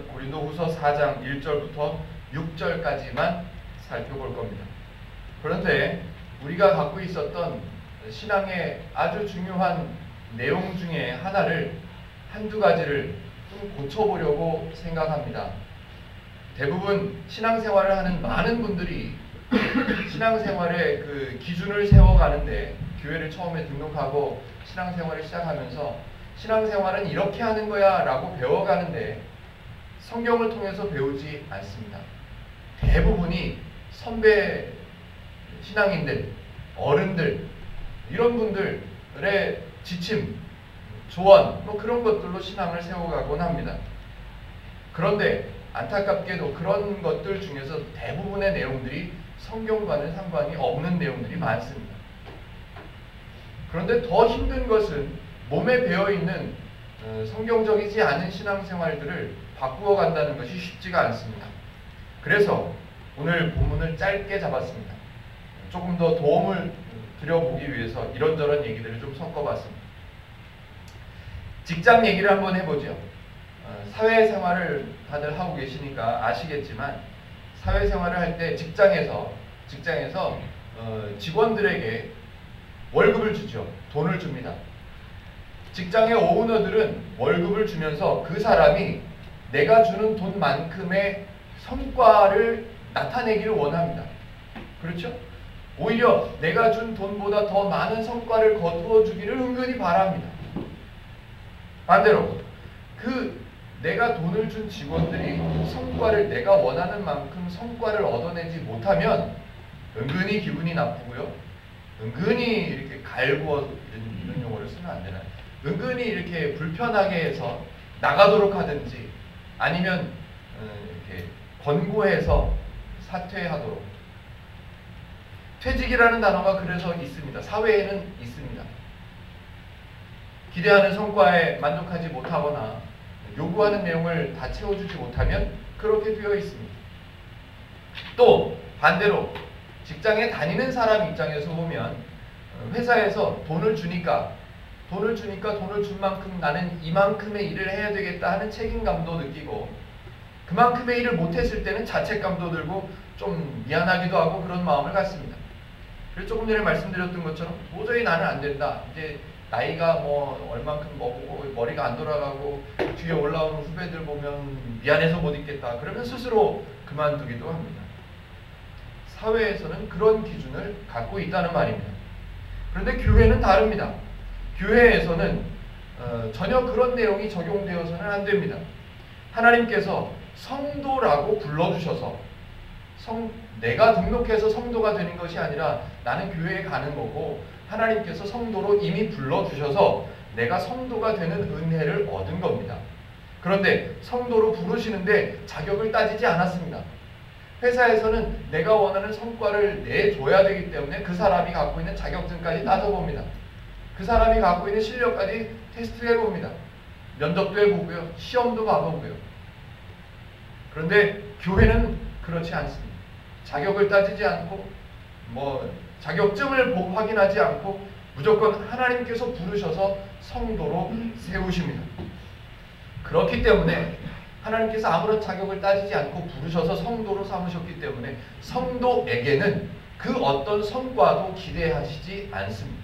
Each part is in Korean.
고린도후서 4장 1절부터 6절까지만 살펴볼 겁니다. 그런데 우리가 갖고 있었던 신앙의 아주 중요한 내용 중에 하나를 한두 가지를 좀 고쳐보려고 생각합니다. 대부분 신앙생활을 하는 많은 분들이 신앙생활의 그 기준을 세워가는데, 교회를 처음에 등록하고 신앙생활을 시작하면서 신앙생활은 이렇게 하는 거야 라고 배워가는데 성경을 통해서 배우지 않습니다. 대부분이 선배 신앙인들, 어른들, 이런 분들의 지침, 조언, 그런 것들로 신앙을 세워가곤 합니다. 그런데 안타깝게도 그런 것들 중에서 대부분의 내용들이 성경과는 상관이 없는 내용들이 많습니다. 그런데 더 힘든 것은 몸에 배어있는 성경적이지 않은 신앙생활들을 바꾸어 간다는 것이 쉽지가 않습니다. 그래서 오늘 본문을 짧게 잡았습니다. 조금 더 도움을 드려보기 위해서 이런저런 얘기들을 좀 섞어봤습니다. 직장 얘기를 한번 해보죠. 사회생활을 다들 하고 계시니까 아시겠지만, 사회생활을 할 때 직장에서 직원들에게 월급을 주죠. 돈을 줍니다. 직장의 오너들은 월급을 주면서 그 사람이 내가 주는 돈만큼의 성과를 나타내기를 원합니다. 그렇죠? 오히려 내가 준 돈보다 더 많은 성과를 거두어 주기를 은근히 바랍니다. 반대로 내가 돈을 준 직원들이 성과를 내가 원하는 만큼 성과를 얻어내지 못하면 은근히 기분이 나쁘고요. 은근히 이렇게 갈구어, 이런 용어를 쓰면 안 되나요? 은근히 이렇게 불편하게 해서 나가도록 하든지, 아니면 이렇게 권고해서 사퇴하도록. 퇴직이라는 단어가 그래서 있습니다. 사회에는 있습니다. 기대하는 성과에 만족하지 못하거나 요구하는 내용을 다 채워주지 못하면 그렇게 되어 있습니다. 또 반대로 직장에 다니는 사람 입장에서 보면, 회사에서 돈을 주니까 돈을 준 만큼 나는 이만큼의 일을 해야 되겠다 하는 책임감도 느끼고, 그만큼의 일을 못했을 때는 자책감도 들고 좀 미안하기도 하고 그런 마음을 갖습니다. 그래서 조금 전에 말씀드렸던 것처럼 도저히 나는 안 된다, 이제 나이가 얼만큼 먹고 머리가 안 돌아가고 뒤에 올라오는 후배들 보면 미안해서 못 있겠다, 그러면 스스로 그만두기도 합니다. 사회에서는 그런 기준을 갖고 있다는 말입니다. 그런데 교회는 다릅니다. 교회에서는 전혀 그런 내용이 적용되어서는 안 됩니다. 하나님께서 성도라고 불러주셔서, 내가 등록해서 성도가 되는 것이 아니라 나는 교회에 가는 거고, 하나님께서 성도로 이미 불러주셔서 내가 성도가 되는 은혜를 얻은 겁니다. 그런데 성도로 부르시는데 자격을 따지지 않았습니다. 회사에서는 내가 원하는 성과를 내줘야 되기 때문에 그 사람이 갖고 있는 자격증까지 따져봅니다. 그 사람이 갖고 있는 실력까지 테스트해봅니다. 면접도 해보고요. 시험도 봐보고요. 그런데 교회는 그렇지 않습니다. 자격을 따지지 않고 자격증을 확인하지 않고 무조건 하나님께서 부르셔서 성도로 세우십니다. 그렇기 때문에 하나님께서 아무런 자격을 따지지 않고 부르셔서 성도로 삼으셨기 때문에 성도에게는 그 어떤 성과도 기대하시지 않습니다.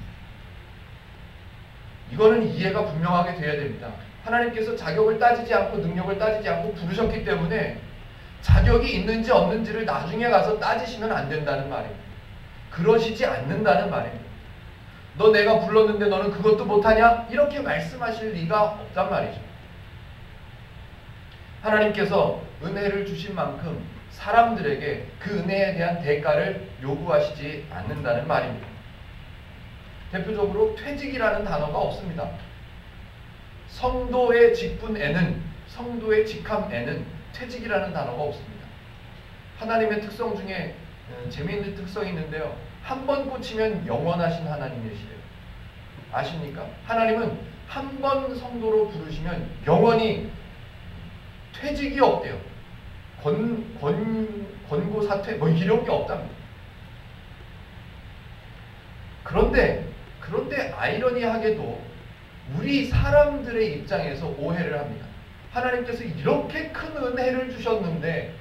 이거는 이해가 분명하게 돼야 됩니다. 하나님께서 자격을 따지지 않고 능력을 따지지 않고 부르셨기 때문에 자격이 있는지 없는지를 나중에 가서 따지시면 안 된다는 말입니다. 그러시지 않는다는 말입니다. 너 내가 불렀는데 너는 그것도 못하냐? 이렇게 말씀하실 리가 없단 말이죠. 하나님께서 은혜를 주신 만큼 사람들에게 그 은혜에 대한 대가를 요구하시지 않는다는 말입니다. 대표적으로 퇴직이라는 단어가 없습니다. 성도의 직분에는, 성도의 직함에는 퇴직이라는 단어가 없습니다. 하나님의 특성 중에 재미있는 특성이 있는데요. 한 번 꽂히면 영원하신 하나님이시래요. 아십니까? 하나님은 한 번 성도로 부르시면 영원히 퇴직이 없대요. 권고 사퇴 이런 게 없답니다. 그런데 아이러니하게도 우리 사람들의 입장에서 오해를 합니다. 하나님께서 이렇게 큰 은혜를 주셨는데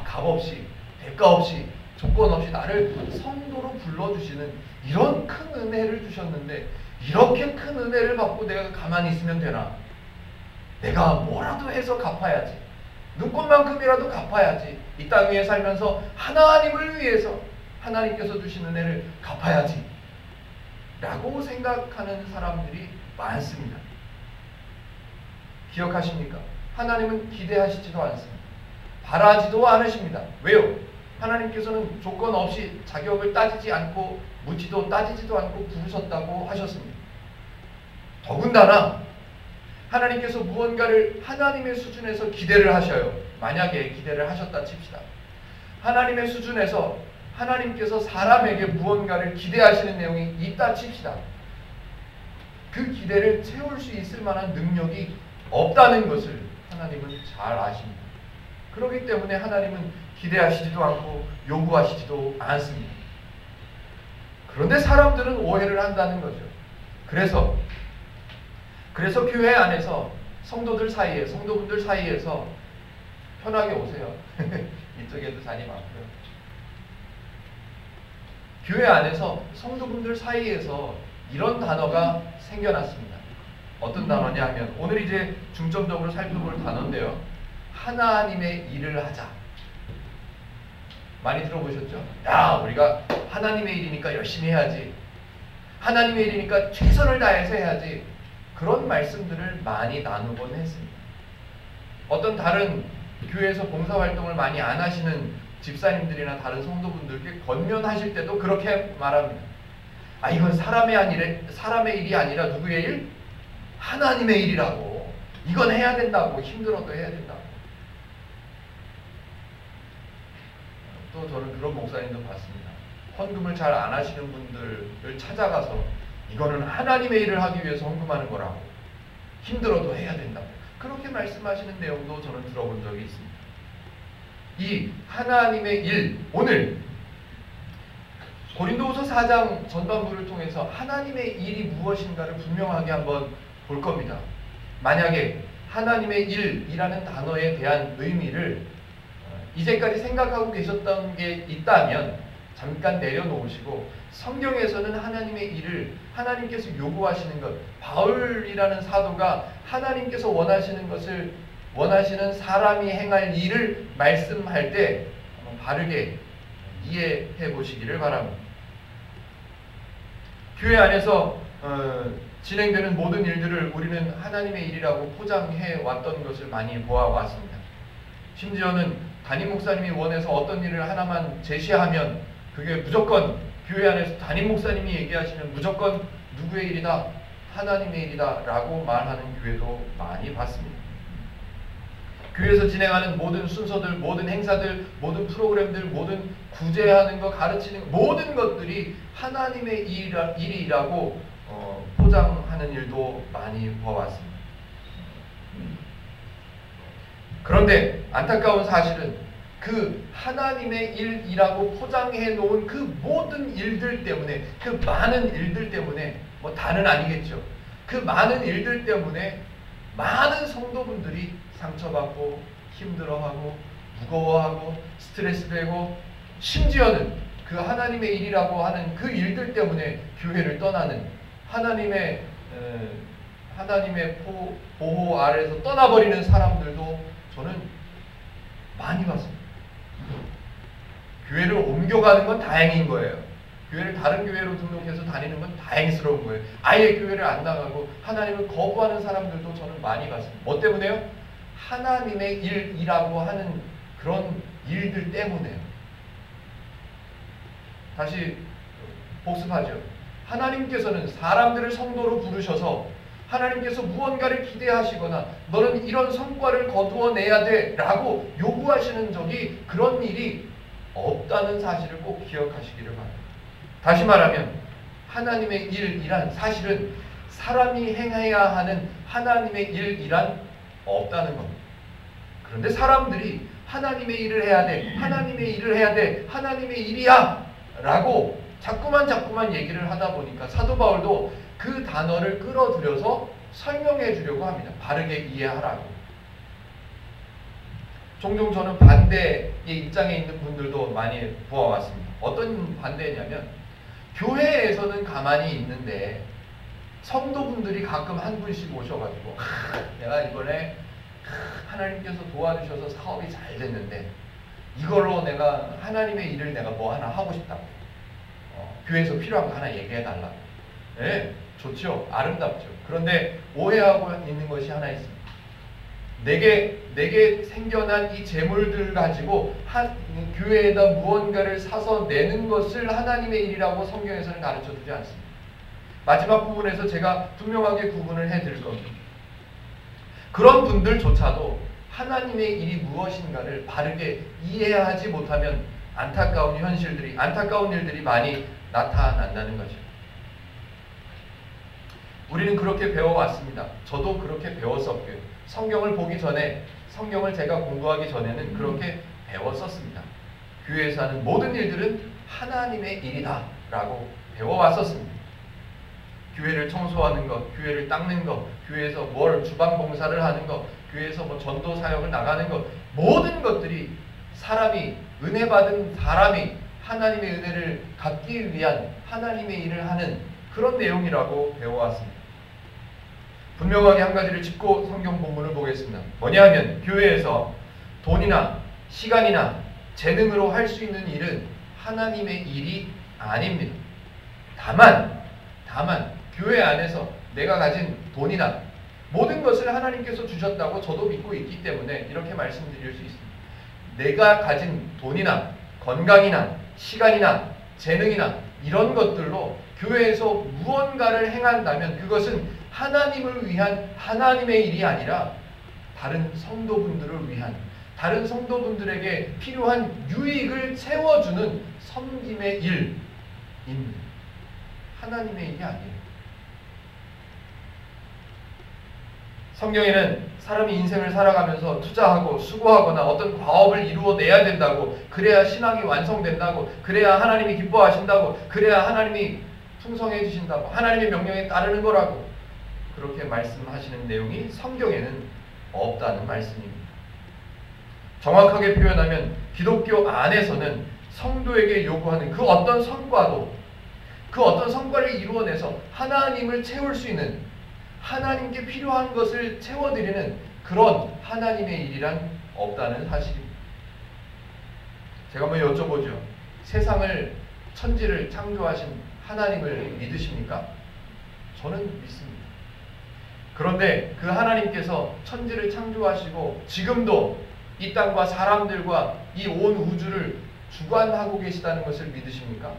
값없이, 대가 없이, 조건 없이 나를 성도로 불러주시는 이런 큰 은혜를 주셨는데 이렇게 큰 은혜를 받고 내가 가만히 있으면 되나? 내가 뭐라도 해서 갚아야지. 눈꽃만큼이라도 갚아야지. 이 땅 위에 살면서 하나님을 위해서 하나님께서 주신 은혜를 갚아야지 라고 생각하는 사람들이 많습니다. 기억하십니까? 하나님은 기대하시지도 않습니다. 바라지도 않으십니다. 왜요? 하나님께서는 조건 없이 자격을 따지지 않고 묻지도 따지지도 않고 부르셨다고 하셨습니다. 더군다나 하나님께서 무언가를 하나님의 수준에서 기대를 하셔요. 만약에 기대를 하셨다 칩시다. 하나님의 수준에서 하나님께서 사람에게 무언가를 기대하시는 내용이 있다 칩시다. 그 기대를 채울 수 있을 만한 능력이 없다는 것을 하나님은 잘 아십니다. 그렇기 때문에 하나님은 기대하시지도 않고 요구하시지도 않습니다. 그런데 사람들은 오해를 한다는 거죠. 그래서 교회 안에서 성도들 사이에, 성도분들 사이에서 편하게 오세요. 이쪽에도 자리 많고요. 교회 안에서 성도분들 사이에서 이런 단어가 생겨났습니다. 어떤 단어냐 하면 오늘 이제 중점적으로 살펴볼 단어인데요. 하나님의 일을 하자. 많이 들어보셨죠? 야, 우리가 하나님의 일이니까 열심히 해야지. 하나님의 일이니까 최선을 다해서 해야지. 그런 말씀들을 많이 나누곤 했습니다. 어떤 다른 교회에서 봉사활동을 많이 안 하시는 집사님들이나 다른 성도분들께 권면하실 때도 그렇게 말합니다. 이건 사람의 일이 아니라 누구의 일? 하나님의 일이라고. 이건 해야 된다고. 힘들어도 해야 된다고. 또 저는 그런 목사님도 봤습니다. 헌금을 잘 안 하시는 분들을 찾아가서 이거는 하나님의 일을 하기 위해서 헌금하는 거라고. 힘들어도 해야 된다고. 그렇게 말씀하시는 내용도 저는 들어본 적이 있습니다. 이 하나님의 일, 오늘 고린도후서 4장 전반부를 통해서 하나님의 일이 무엇인가를 분명하게 한번 볼 겁니다. 만약에 하나님의 일이라는 단어에 대한 의미를 이제까지 생각하고 계셨던 게 있다면 잠깐 내려놓으시고 성경에서는 하나님의 일을 하나님께서 요구하시는 것, 바울이라는 사도가 하나님께서 원하시는 것을 원하시는 사람이 행할 일을 말씀할 때 바르게 이해해 보시기를 바랍니다. 교회 안에서 진행되는 모든 일들을 우리는 하나님의 일이라고 포장해 왔던 것을 많이 보아왔습니다. 심지어는 담임 목사님이 원해서 어떤 일을 하나만 제시하면 그게 무조건 교회 안에서 담임 목사님이 얘기하시면 무조건 누구의 일이다? 하나님의 일이다 라고 말하는 교회도 많이 봤습니다. 교회에서 진행하는 모든 순서들, 모든 행사들, 모든 프로그램들, 모든 구제하는 거, 가르치는 거, 모든 것들이 하나님의 일이라고 포장하는 일도 많이 보아왔습니다. 그런데 안타까운 사실은 그 하나님의 일이라고 포장해 놓은 그 모든 일들 때문에, 그 많은 일들 때문에, 다는 아니겠죠. 그 많은 일들 때문에 많은 성도분들이 상처받고 힘들어하고 무거워하고 스트레스 받고 심지어는 그 하나님의 일이라고 하는 그 일들 때문에 교회를 떠나는 하나님의 보호 아래에서 떠나버리는 사람들도 저는 많이 봤습니다. 교회를 옮겨가는 건 다행인 거예요. 교회를 다른 교회로 등록해서 다니는 건 다행스러운 거예요. 아예 교회를 안 나가고 하나님을 거부하는 사람들도 저는 많이 봤습니다. 뭐 때문에요? 하나님의 일이라고 하는 그런 일들 때문에요. 다시 복습하죠. 하나님께서는 사람들을 성도로 부르셔서 하나님께서 무언가를 기대하시거나 너는 이런 성과를 거두어내야 돼 라고 요구하시는 적이 그런 일이 없다는 사실을 꼭 기억하시기를 바랍니다. 다시 말하면 하나님의 일이란 사실은 사람이 행해야 하는 하나님의 일이란 없다는 겁니다. 그런데 사람들이 하나님의 일을 해야 돼, 하나님의 일을 해야 돼, 하나님의 일이야 라고 자꾸만 얘기를 하다 보니까 사도 바울도 그 단어를 끌어들여서 설명해 주려고 합니다. 바르게 이해하라고. 종종 저는 반대의 입장에 있는 분들도 많이 보아왔습니다. 어떤 반대냐면 교회에서는 가만히 있는데 성도분들이 가끔 한 분씩 오셔가지고 내가 이번에 하나님께서 도와주셔서 사업이 잘 됐는데 이걸로 내가 하나님의 일을 내가 뭐 하나 하고 싶다고 교회에서 필요한 거 하나 얘기해달라고. 네, 좋죠. 아름답죠. 그런데 오해하고 있는 것이 하나 있습니다. 내게 생겨난 이 재물들 가지고 교회에다 무언가를 사서 내는 것을 하나님의 일이라고 성경에서는 가르쳐주지 않습니다. 마지막 부분에서 제가 분명하게 구분을 해드릴 겁니다. 그런 분들조차도 하나님의 일이 무엇인가를 바르게 이해하지 못하면 안타까운 일들이 많이 나타난다는 거죠. 우리는 그렇게 배워왔습니다. 저도 그렇게 배웠었고요. 성경을 보기 전에, 성경을 제가 공부하기 전에는 그렇게 배웠었습니다. 교회에서 하는 모든 일들은 하나님의 일이다 라고 배워왔었습니다. 교회를 청소하는 것, 교회를 닦는 것, 교회에서 주방 봉사를 하는 것, 교회에서 전도 사역을 나가는 것, 모든 것들이 은혜 받은 사람이 하나님의 은혜를 갚기 위한 하나님의 일을 하는 그런 내용이라고 배워왔습니다. 분명하게 한 가지를 짚고 성경 본문을 보겠습니다. 뭐냐하면 교회에서 돈이나 시간이나 재능으로 할 수 있는 일은 하나님의 일이 아닙니다. 다만 교회 안에서 내가 가진 돈이나 모든 것을 하나님께서 주셨다고 저도 믿고 있기 때문에 이렇게 말씀드릴 수 있습니다. 내가 가진 돈이나 건강이나 시간이나 재능이나 이런 것들로 교회에서 무언가를 행한다면 그것은 하나님을 위한 하나님의 일이 아니라 다른 성도분들을 위한, 다른 성도분들에게 필요한 유익을 채워주는 섬김의 일입니다. 하나님의 일이 아니에요. 성경에는 사람이 인생을 살아가면서 투자하고 수고하거나 어떤 과업을 이루어내야 된다고, 그래야 신앙이 완성된다고, 그래야 하나님이 기뻐하신다고, 그래야 하나님이 풍성해 주신다고, 하나님의 명령에 따르는 거라고 그렇게 말씀하시는 내용이 성경에는 없다는 말씀입니다. 정확하게 표현하면 기독교 안에서는 성도에게 요구하는 그 어떤 성과도, 그 어떤 성과를 이루어내서 하나님을 채울 수 있는, 하나님께 필요한 것을 채워드리는 그런 하나님의 일이란 없다는 사실입니다. 제가 한번 여쭤보죠. 세상을, 천지를 창조하신 하나님을 믿으십니까? 저는 믿습니다. 그런데 그 하나님께서 천지를 창조하시고 지금도 이 땅과 사람들과 이 온 우주를 주관하고 계시다는 것을 믿으십니까?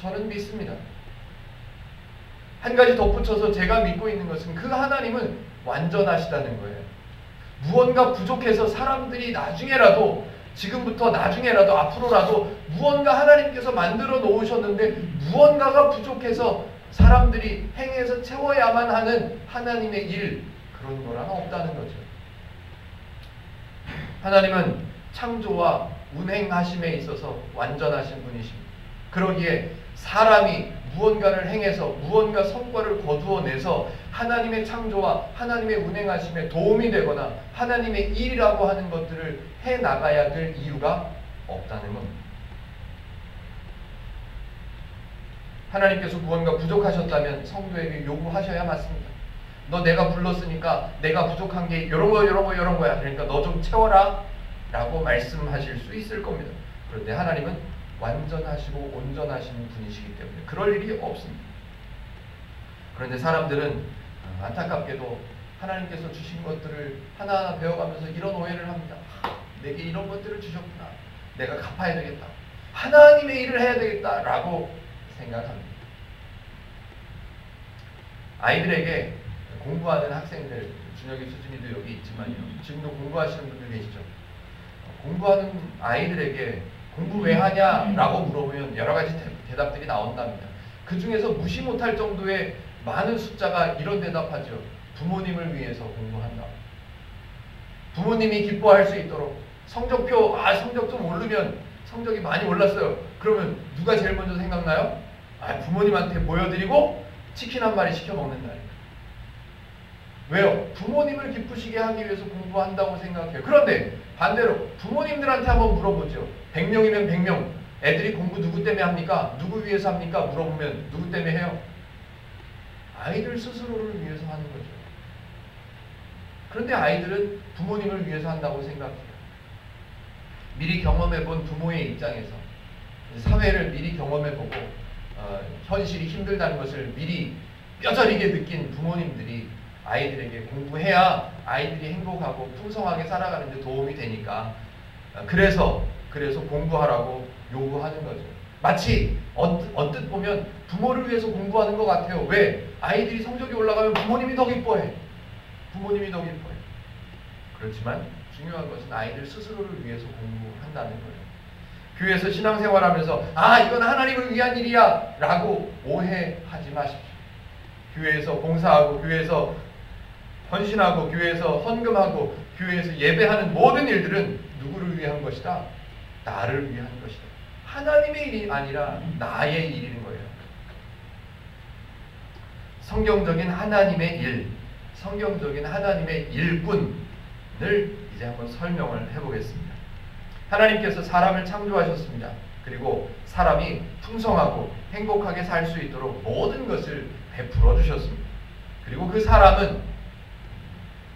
저는 믿습니다. 한 가지 덧붙여서 제가 믿고 있는 것은 그 하나님은 완전하시다는 거예요. 무언가 부족해서 사람들이 나중에라도, 지금부터 나중에라도, 앞으로라도 무언가 하나님께서 만들어 놓으셨는데 무언가가 부족해서 사람들이 행해서 채워야만 하는 하나님의 일, 그런 거란 없다는 거죠. 하나님은 창조와 운행하심에 있어서 완전하신 분이십니다. 그러기에 사람이 무언가를 행해서 무언가 성과를 거두어내서 하나님의 창조와 하나님의 운행하심에 도움이 되거나 하나님의 일이라고 하는 것들을 해나가야 될 이유가 없다는 겁니다. 하나님께서 무언가 부족하셨다면 성도에게 요구하셔야 맞습니다. 너 내가 불렀으니까 내가 부족한 게 이런 거야. 그러니까 너 좀 채워라 라고 말씀하실 수 있을 겁니다. 그런데 하나님은 완전하시고 온전하신 분이시기 때문에 그럴 일이 없습니다. 그런데 사람들은 안타깝게도 하나님께서 주신 것들을 하나하나 배워가면서 이런 오해를 합니다. 내게 이런 것들을 주셨구나. 내가 갚아야 되겠다. 하나님의 일을 해야 되겠다 라고 생각합니다. 아이들에게 공부하는 학생들, 준혁이, 수진이도 여기 있지만요. 지금도 공부하시는 분들 계시죠? 공부하는 아이들에게 공부 왜 하냐라고 물어보면 여러 가지 대답들이 나온답니다. 그 중에서 무시 못할 정도의 많은 숫자가 이런 대답하죠. 부모님을 위해서 공부한다. 부모님이 기뻐할 수 있도록 성적표, 성적 좀 오르면, 성적이 많이 올랐어요. 그러면 누가 제일 먼저 생각나요? 부모님한테 보여드리고 치킨 한 마리 시켜 먹는다. 왜요? 부모님을 기쁘시게 하기 위해서 공부한다고 생각해요. 그런데 반대로 부모님들한테 한번 물어보죠. 100명이면 100명. 애들이 공부 누구 때문에 합니까? 누구 위해서 합니까? 물어보면 누구 때문에 해요? 아이들 스스로를 위해서 하는 거죠. 그런데 아이들은 부모님을 위해서 한다고 생각해요. 미리 경험해본 부모의 입장에서 사회를 미리 경험해보고 현실이 힘들다는 것을 미리 뼈저리게 느낀 부모님들이 아이들에게 공부해야 아이들이 행복하고 풍성하게 살아가는 데 도움이 되니까 그래서 공부하라고 요구하는 거죠. 마치 언뜻 보면 부모를 위해서 공부하는 것 같아요. 왜? 아이들이 성적이 올라가면 부모님이 더 기뻐해. 부모님이 더 기뻐해. 그렇지만 중요한 것은 아이들 스스로를 위해서 공부한다는 거예요. 교회에서 신앙생활하면서 이건 하나님을 위한 일이야 라고 오해하지 마십시오. 교회에서 봉사하고 교회에서 헌신하고 교회에서 헌금하고 교회에서 예배하는 모든 일들은 누구를 위한 것이다? 나를 위한 것이다. 하나님의 일이 아니라 나의 일인 거예요. 성경적인 하나님의 일, 성경적인 하나님의 일꾼을 이제 한번 설명을 해보겠습니다. 하나님께서 사람을 창조하셨습니다. 그리고 사람이 풍성하고 행복하게 살 수 있도록 모든 것을 베풀어 주셨습니다. 그리고 그 사람은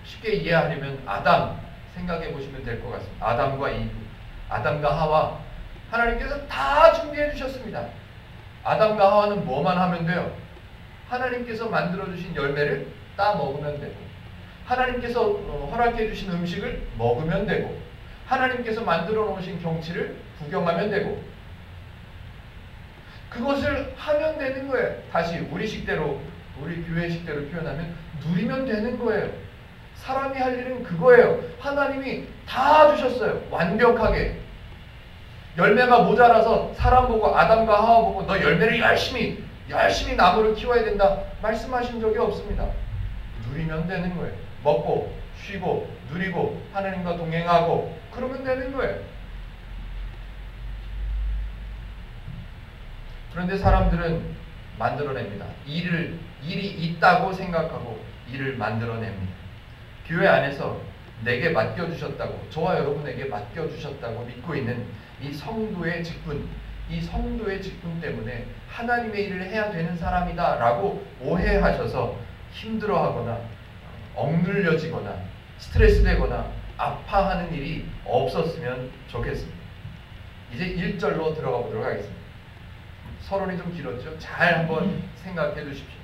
쉽게 이해하려면 아담 생각해 보시면 될 것 같습니다. 아담과 이브, 아담과 하와 하나님께서 다 준비해 주셨습니다. 아담과 하와는 뭐만 하면 돼요? 하나님께서 만들어 주신 열매를 따 먹으면 되고 하나님께서 허락해 주신 음식을 먹으면 되고 하나님께서 만들어 놓으신 경치를 구경하면 되고 그것을 하면 되는 거예요. 다시 우리 식대로 우리 교회식대로 표현하면 누리면 되는 거예요. 사람이 할 일은 그거예요. 하나님이 다 주셨어요. 완벽하게. 열매가 모자라서 사람 보고 아담과 하와 보고 너 열매를 열심히 나무를 키워야 된다 말씀하신 적이 없습니다. 누리면 되는 거예요. 먹고 쉬고 누리고 하나님과 동행하고 그러면 되는 거예요. 그런데 사람들은 만들어냅니다. 일이 있다고 생각하고 일을 만들어냅니다. 교회 안에서 내게 맡겨주셨다고 저와 여러분에게 맡겨주셨다고 믿고 있는 이 성도의 직분, 이 성도의 직분 때문에 하나님의 일을 해야 되는 사람이다 라고 오해하셔서 힘들어하거나 억눌려지거나 스트레스 되거나 아파하는 일이 없었으면 좋겠습니다. 이제 1절로 들어가 보도록 하겠습니다. 서론이 좀 길었죠? 잘 한번 생각해 두십시오.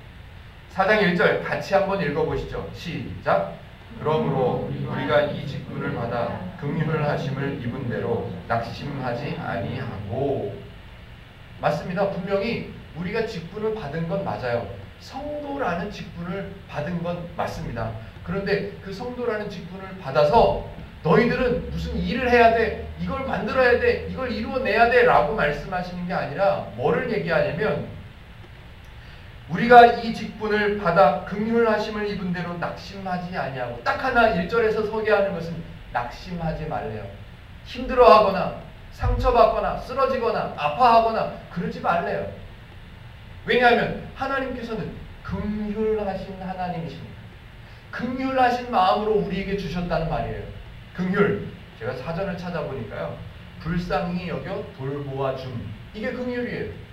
4장 1절 같이 한번 읽어보시죠. 시작! 그러므로 우리가 이 직분을 받아 긍휼을 하심을 입은 대로 낙심하지 아니하고. 맞습니다. 분명히 우리가 직분을 받은 건 맞아요. 성도라는 직분을 받은 건 맞습니다. 그런데 그 성도라는 직분을 받아서 너희들은 무슨 일을 해야 돼, 이걸 만들어야 돼, 이걸 이루어내야 돼 라고 말씀하시는 게 아니라 뭐를 얘기하냐면 우리가 이 직분을 받아 긍휼하심을 입은 대로 낙심하지 아니하고 딱 하나 1절에서 소개하는 것은 낙심하지 말래요. 힘들어하거나 상처받거나 쓰러지거나 아파하거나 그러지 말래요. 왜냐하면 하나님께서는 긍휼하신 하나님이십니다. 긍휼하신 마음으로 우리에게 주셨다는 말이에요. 긍휼, 제가 사전을 찾아보니까요. 불쌍히 여겨 돌보아 줌. 이게 긍휼이에요.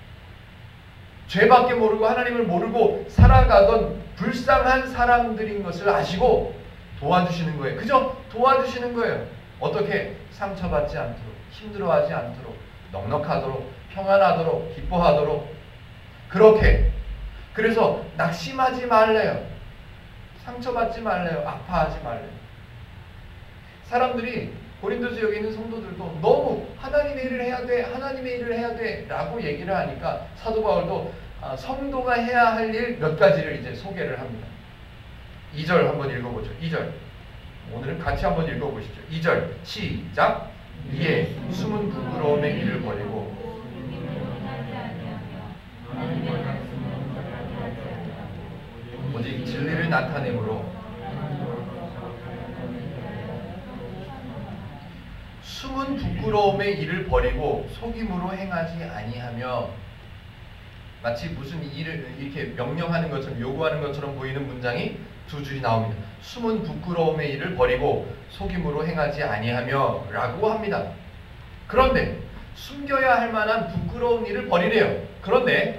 죄밖에 모르고 하나님을 모르고 살아가던 불쌍한 사람들인 것을 아시고 도와주시는 거예요. 그죠? 도와주시는 거예요. 어떻게? 상처받지 않도록, 힘들어하지 않도록, 넉넉하도록, 평안하도록, 기뻐하도록 그렇게. 그래서 낙심하지 말래요. 상처받지 말래요. 아파하지 말래요. 사람들이 고린도 지역에 있는 성도들도 너무 하나님의 일을 해야 돼, 하나님의 일을 해야 돼 라고 얘기를 하니까 사도 바울도 성도가 해야 할 일 몇 가지를 이제 소개를 합니다. 2절 한번 읽어보죠. 2절. 오늘은 같이 한번 읽어보시죠. 2절 시작. 이에 숨은 부끄러움의 일을 버리고 오직 진리를 나타내므로 숨은 부끄러움의 일을 버리고 속임으로 행하지 아니하며. 마치 무슨 일을 이렇게 명령하는 것처럼 요구하는 것처럼 보이는 문장이 두 줄이 나옵니다. 숨은 부끄러움의 일을 버리고 속임으로 행하지 아니하며 라고 합니다. 그런데 숨겨야 할 만한 부끄러운 일을 버리래요. 그런데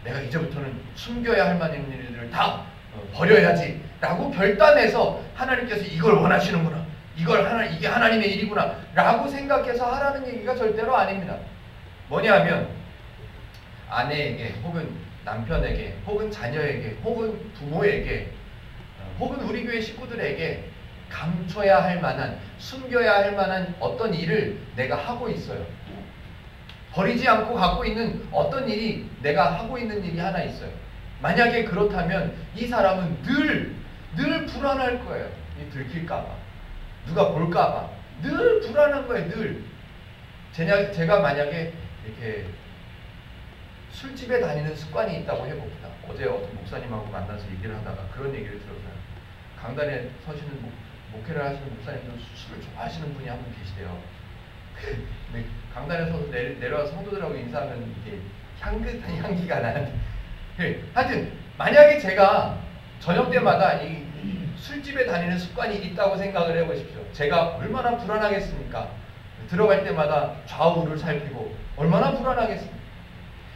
내가 이제부터는 숨겨야 할 만한 일들을 다 버려야지 라고 결단해서 하나님께서 이걸 원하시는구나, 이게 하나님의 일이구나 라고 생각해서 하라는 얘기가 절대로 아닙니다. 뭐냐면 아내에게 혹은 남편에게 혹은 자녀에게 혹은 부모에게 혹은 우리 교회 식구들에게 감춰야 할 만한, 숨겨야 할 만한 어떤 일을 내가 하고 있어요. 버리지 않고 갖고 있는 어떤 일이, 내가 하고 있는 일이 하나 있어요. 만약에 그렇다면 이 사람은 늘 불안할 거예요. 이 들킬까봐, 누가 볼까봐 늘 불안한 거예요. 늘. 제가 만약에 이렇게 술집에 다니는 습관이 있다고 해봅니다. 어제 어떤 목사님하고 만나서 얘기를 하다가 그런 얘기를 들었어요. 강단에 서시는 목회를 하시는 목사님도 술을 좋아하시는 분이 한 분 계시대요. 근데 강단에 서서 내려와서 성도들하고 인사하면 이게 향긋한 향기가 나는데, 하여튼 만약에 제가 저녁 때마다 이 술집에 다니는 습관이 있다고 생각을 해보십시오. 제가 얼마나 불안하겠습니까? 들어갈 때마다 좌우를 살피고 얼마나 불안하겠습니까?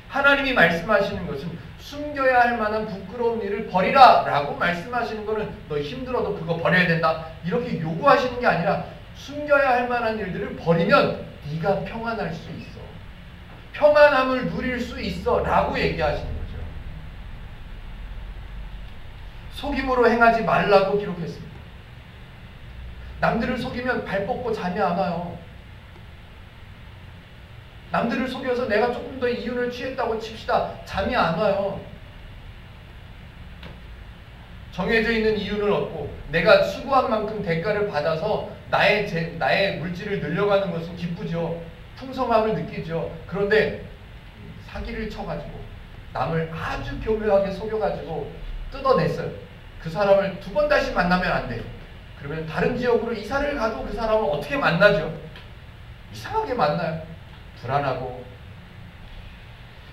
하나님이 말씀하시는 것은 숨겨야 할 만한 부끄러운 일을 버리라 라고 말씀하시는 것은 너 힘들어도 그거 버려야 된다 이렇게 요구하시는 게 아니라, 숨겨야 할 만한 일들을 버리면 네가 평안할 수 있어, 평안함을 누릴 수 있어 라고 얘기하시는 거죠. 속임으로 행하지 말라고 기록했습니다. 남들을 속이면 발 뻗고 잠이 안 와요. 남들을 속여서 내가 조금 더 이윤을 취했다고 칩시다. 잠이 안 와요. 정해져 있는 이윤을 얻고 내가 수고한 만큼 대가를 받아서 나의 물질을 늘려가는 것은 기쁘죠. 풍성함을 느끼죠. 그런데 사기를 쳐가지고 남을 아주 교묘하게 속여가지고 뜯어냈어요. 그 사람을 두 번 다시 만나면 안 돼. 그러면 다른 지역으로 이사를 가도 그 사람을 어떻게 만나죠? 이상하게 만나요. 불안하고.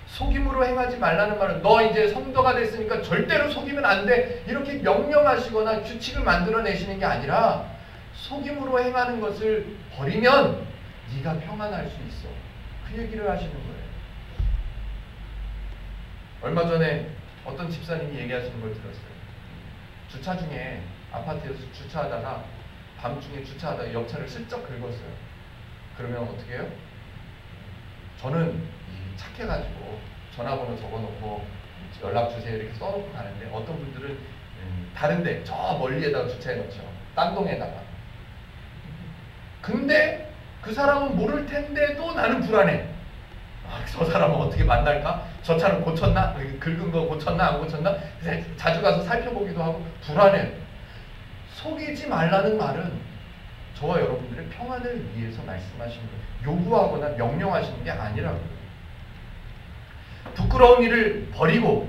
속임으로 행하지 말라는 말은 너 이제 성도가 됐으니까 절대로 속이면 안 돼 이렇게 명령하시거나 규칙을 만들어내시는 게 아니라, 속임으로 행하는 것을 버리면 네가 평안할 수 있어, 그 얘기를 하시는 거예요. 얼마 전에 어떤 집사님이 얘기하시는 걸 들었어요. 주차 중에 아파트에서 주차하다가 밤중에 주차하다가 옆차를 슬쩍 긁었어요. 그러면 어떻게 해요? 저는 착해가지고 전화번호 적어놓고 연락주세요 이렇게 써놓고 가는데, 어떤 분들은 다른데 저 멀리에다가 주차해놓죠. 딴 동에다가. 근데 그 사람은 모를 텐데도 나는 불안해. 저 사람은 어떻게 만날까? 저 차는 고쳤나? 긁은 거 고쳤나? 안 고쳤나? 자주 가서 살펴보기도 하고 불안해. 속이지 말라는 말은 저와 여러분들의 평안을 위해서 말씀하시는 거예요. 요구하거나 명령하시는 게 아니라고요. 부끄러운 일을 버리고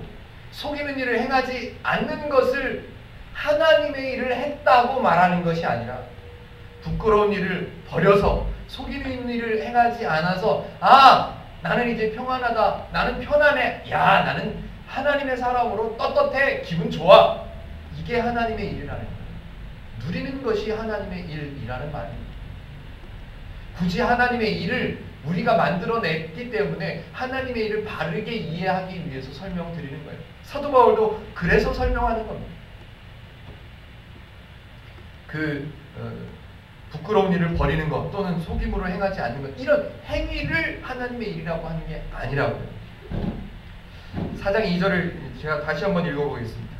속이는 일을 행하지 않는 것을 하나님의 일을 했다고 말하는 것이 아니라, 부끄러운 일을 버려서 속이는 일을 행하지 않아서 나는 이제 평안하다, 나는 편안해, 야 나는 하나님의 사람으로 떳떳해, 기분 좋아, 이게 하나님의 일이라는 거예요. 누리는 것이 하나님의 일이라는 말입니다. 굳이 하나님의 일을 우리가 만들어냈기 때문에 하나님의 일을 바르게 이해하기 위해서 설명드리는 거예요. 사도 바울도 그래서 설명하는 겁니다. 부끄러운 일을 버리는 것 또는 속임으로 행하지 않는 것, 이런 행위를 하나님의 일이라고 하는 게 아니라고요. 4장 2절을 제가 다시 한번 읽어보겠습니다.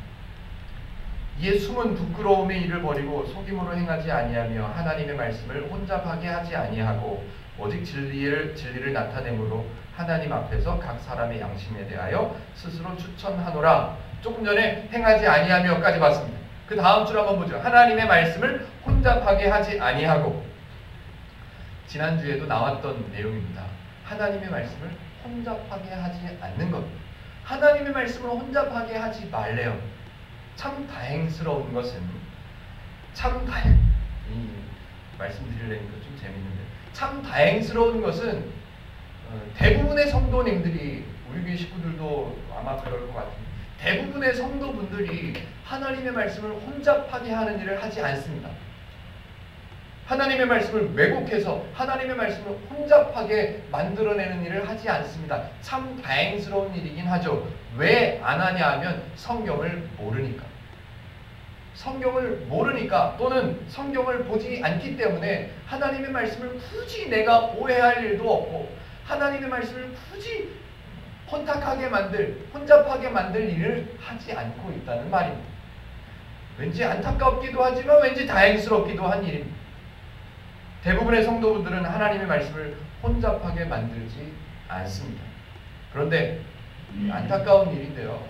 이에 숨은 부끄러움의 일을 버리고 속임으로 행하지 아니하며 하나님의 말씀을 혼잡하게 하지 아니하고 오직 진리를 나타내므로 하나님 앞에서 각 사람의 양심에 대하여 스스로 추천하노라. 조금 전에 행하지 아니하며까지 봤습니다. 그 다음 줄 한번 보죠. 하나님의 말씀을 혼잡하게 하지 아니하고. 지난주에도 나왔던 내용입니다. 하나님의 말씀을 혼잡하게 하지 않는 것. 하나님의 말씀을 혼잡하게 하지 말래요. 참 다행스러운 것은, 이 말씀드리려니까 좀 재밌는데, 참 다행스러운 것은 대부분의 성도님들이, 우리 교회 식구들도 아마 그럴 것 같은데, 대부분의 성도분들이 하나님의 말씀을 혼잡하게 하는 일을 하지 않습니다. 하나님의 말씀을 왜곡해서 하나님의 말씀을 혼잡하게 만들어내는 일을 하지 않습니다. 참 다행스러운 일이긴 하죠. 왜 안 하냐 하면 성경을 모르니까. 성경을 모르니까 또는 성경을 보지 않기 때문에 하나님의 말씀을 굳이 내가 오해할 일도 없고 하나님의 말씀을 굳이 혼잡하게 만들 일을 하지 않고 있다는 말입니다. 왠지 안타깝기도 하지만 왠지 다행스럽기도 한 일입니다. 대부분의 성도분들은 하나님의 말씀을 혼잡하게 만들지 않습니다. 그런데 안타까운 일인데요.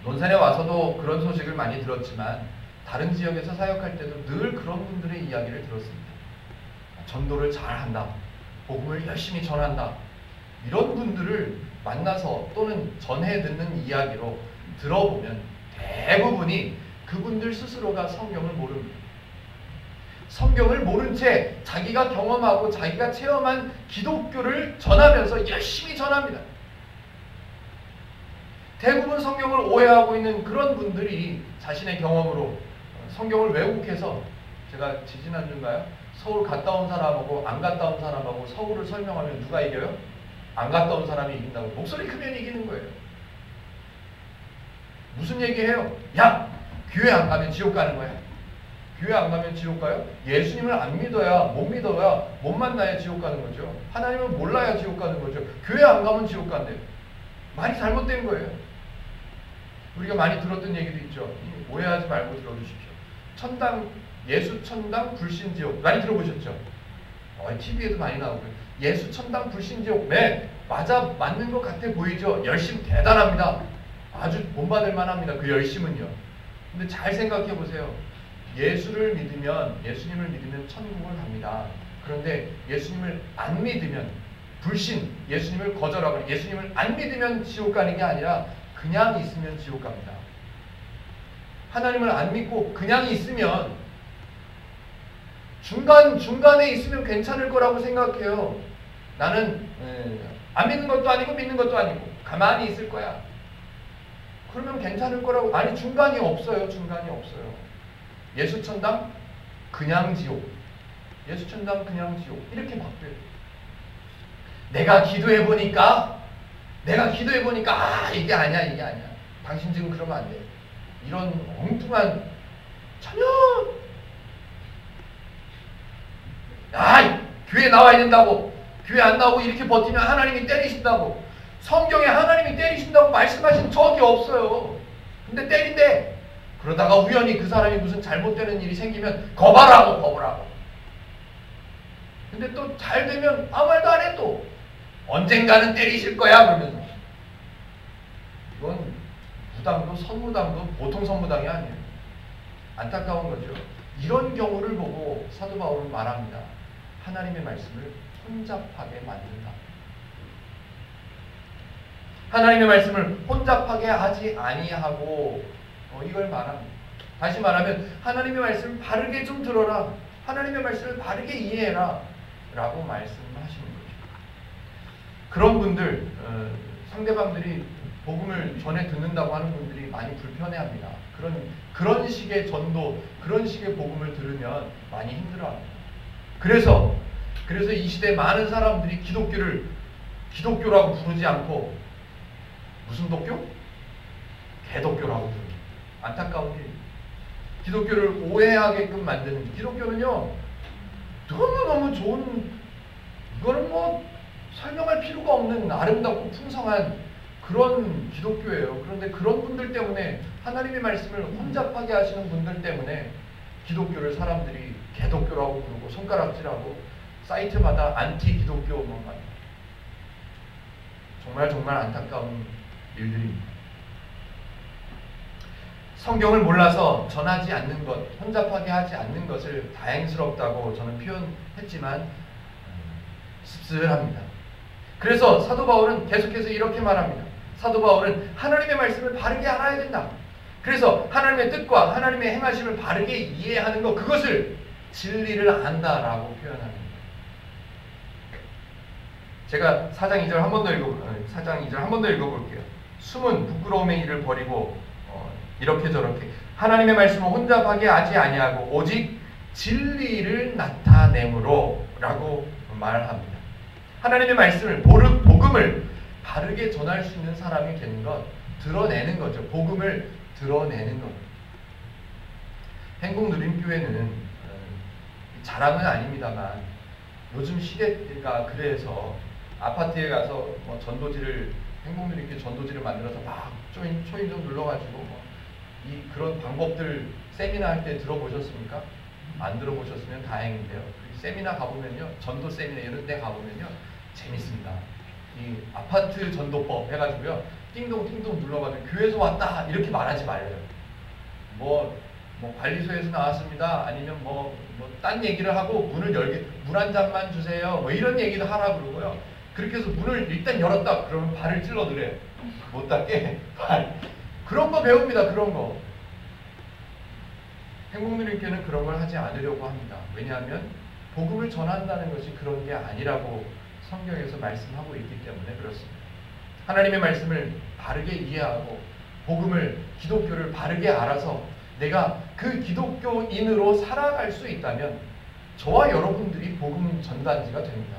논산에 와서도 그런 소식을 많이 들었지만 다른 지역에서 사역할 때도 늘 그런 분들의 이야기를 들었습니다. 전도를 잘한다. 복음을 열심히 전한다. 이런 분들을 만나서 또는 전해 듣는 이야기로 들어보면 대부분이 그분들 스스로가 성경을 모릅니다. 성경을 모른 채 자기가 경험하고 자기가 체험한 기독교를 전하면서 열심히 전합니다. 대부분 성경을 오해하고 있는 그런 분들이 자신의 경험으로 성경을 왜곡해서 제가 지지난주인가요? 서울 갔다 온 사람하고 안 갔다 온 사람하고 서울을 설명하면 누가 이겨요? 안 갔다 온 사람이 이긴다고. 목소리 크면 이기는 거예요. 무슨 얘기해요? 야! 교회 안 가면 지옥 가는 거야. 교회 안 가면 지옥 가요? 예수님을 안 믿어야, 못 믿어야, 못 만나야 지옥 가는 거죠. 하나님을 몰라야 지옥 가는 거죠. 교회 안 가면 지옥 간대요. 말이 잘못된 거예요. 우리가 많이 들었던 얘기도 있죠. 오해하지 말고 들어주십시오. 천당, 예수 천당, 불신 지옥. 많이 들어보셨죠? TV에도 많이 나오고요. 예수 천당, 불신 지옥. 네, 맞는 것 같아 보이죠? 열심 대단합니다. 아주 본받을 만합니다. 그 열심은요. 근데 잘 생각해 보세요. 예수님을 믿으면 천국을 갑니다. 그런데 예수님을 안 믿으면 불신, 예수님을 거절하고 예수님을 안 믿으면 지옥 가는 게 아니라 그냥 있으면 지옥 갑니다. 하나님을 안 믿고 그냥 있으면 중간에 있으면 괜찮을 거라고 생각해요. 나는 안 믿는 것도 아니고 믿는 것도 아니고 가만히 있을 거야. 그러면 괜찮을 거라고. 아니, 중간이 없어요. 중간이 없어요. 예수 천당, 그냥 지옥. 예수 천당, 그냥 지옥. 이렇게 바뀌어요. 내가 기도해 보니까 이게 아니야. 당신 지금 그러면 안 돼. 이런 엉뚱한 전혀 교회 나와야 된다고, 교회 안 나오고 이렇게 버티면 하나님이 때리신다고, 성경에 하나님이 때리신다고 말씀하신 적이 없어요. 근데 때린대. 그러다가 우연히 그 사람이 무슨 잘못되는 일이 생기면 거봐라고. 근데 또 잘 되면 아무 말도 안 해. 또 언젠가는 때리실 거야 그러면서. 이건 무당도 선무당도 보통 선무당이 아니에요. 안타까운 거죠. 이런 경우를 보고 사도 바울은 말합니다. 하나님의 말씀을 혼잡하게 만든다. 하나님의 말씀을 혼잡하게 하지 아니하고 이걸 말합니다. 다시 말하면 하나님의 말씀을 바르게 좀 들어라. 하나님의 말씀을 바르게 이해해라. 라고 말씀하시는 거죠. 그런 분들, 상대방들이 복음을 전해 듣는다고 하는 분들이 많이 불편해합니다. 그런 식의 전도, 그런 식의 복음을 들으면 많이 힘들어합니다. 그래서 이 시대 많은 사람들이 기독교라고 부르지 않고 무슨 독교? 개독교라고 부릅니다. 안타까운 일. 기독교를 오해하게끔 만드는, 기독교는요 너무너무 좋은, 이거는 뭐 설명할 필요가 없는 아름답고 풍성한 그런 기독교예요. 그런데 그런 분들 때문에, 하나님의 말씀을 혼잡하게 하시는 분들 때문에 기독교를 사람들이 개독교라고 부르고 손가락질하고 사이트마다 안티 기독교 뭔가, 정말 안타까운 일들입니다. 성경을 몰라서 전하지 않는 것, 혼잡하게 하지 않는 것을 다행스럽다고 저는 표현했지만 씁쓸합니다. 그래서 사도 바울은 계속해서 이렇게 말합니다. 사도 바울은 하나님의 말씀을 바르게 알아야 된다. 그래서 하나님의 뜻과 하나님의 행하심을 바르게 이해하는 것, 그것을 진리를 안다라고 표현합니다. 제가 4장 2절 한 번 더 읽어볼게요. 숨은 부끄러움의 일을 버리고 이렇게 저렇게 하나님의 말씀을 혼잡하게 하지 아니하고 오직 진리를 나타내므로 라고 말합니다. 하나님의 말씀을 복음을 바르게 전할 수 있는 사람이 되는 것, 드러내는 거죠. 복음을 드러내는 것. 행복누림교회는 자랑은 아닙니다만 요즘 시대가 그래서 아파트에 가서 뭐 행복누림교회 전도지를 만들어서 막 초인 좀 눌러가지고 그런 방법들 세미나 할 때 들어보셨습니까? 안 들어보셨으면 다행인데요. 세미나 가보면요, 전도 세미나 이런 데 가보면요, 재밌습니다. 이 아파트 전도법 해가지고요, 띵동 눌러가지고 교회에서 왔다 이렇게 말하지 말래요. 뭐 관리소에서 나왔습니다. 아니면 딴 얘기를 하고 문 한 잔만 주세요. 뭐 이런 얘기도 하라 그러고요. 그렇게 해서 문을 일단 열었다 그러면 발을 찔러드려요. 못 닫게 발. 그런 거 배웁니다. 그런 거. 행복누림교회는 그런 걸 하지 않으려고 합니다. 왜냐하면 복음을 전한다는 것이 그런 게 아니라고 성경에서 말씀하고 있기 때문에 그렇습니다. 하나님의 말씀을 바르게 이해하고 복음을, 기독교를 바르게 알아서 내가 그 기독교인으로 살아갈 수 있다면 저와 여러분들이 복음 전단지가 됩니다.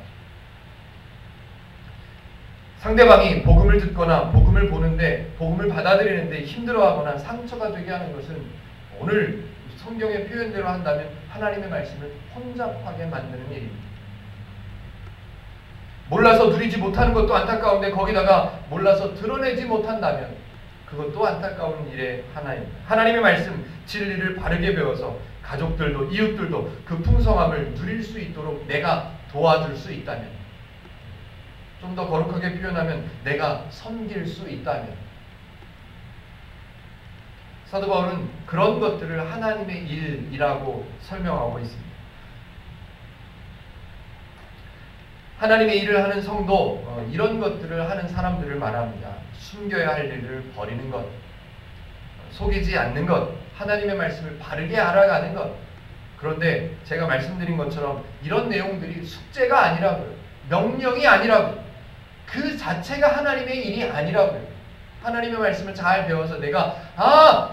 상대방이 복음을 듣거나 복음을 보는데 복음을 받아들이는데 힘들어하거나 상처가 되게 하는 것은 오늘 성경의 표현대로 한다면 하나님의 말씀을 혼잡하게 만드는 일입니다. 몰라서 누리지 못하는 것도 안타까운데 거기다가 몰라서 드러내지 못한다면 그것도 안타까운 일의 하나입니다. 하나님의 말씀, 진리를 바르게 배워서 가족들도 이웃들도 그 풍성함을 누릴 수 있도록 내가 도와줄 수 있다면, 좀 더 거룩하게 표현하면 내가 섬길 수 있다면, 사도 바울은 그런 것들을 하나님의 일이라고 설명하고 있습니다. 하나님의 일을 하는 성도, 이런 것들을 하는 사람들을 말합니다. 숨겨야 할 일을 버리는 것, 속이지 않는 것, 하나님의 말씀을 바르게 알아가는 것. 그런데 제가 말씀드린 것처럼 이런 내용들이 숙제가 아니라고요. 명령이 아니라고요. 그 자체가 하나님의 일이 아니라고요. 하나님의 말씀을 잘 배워서 내가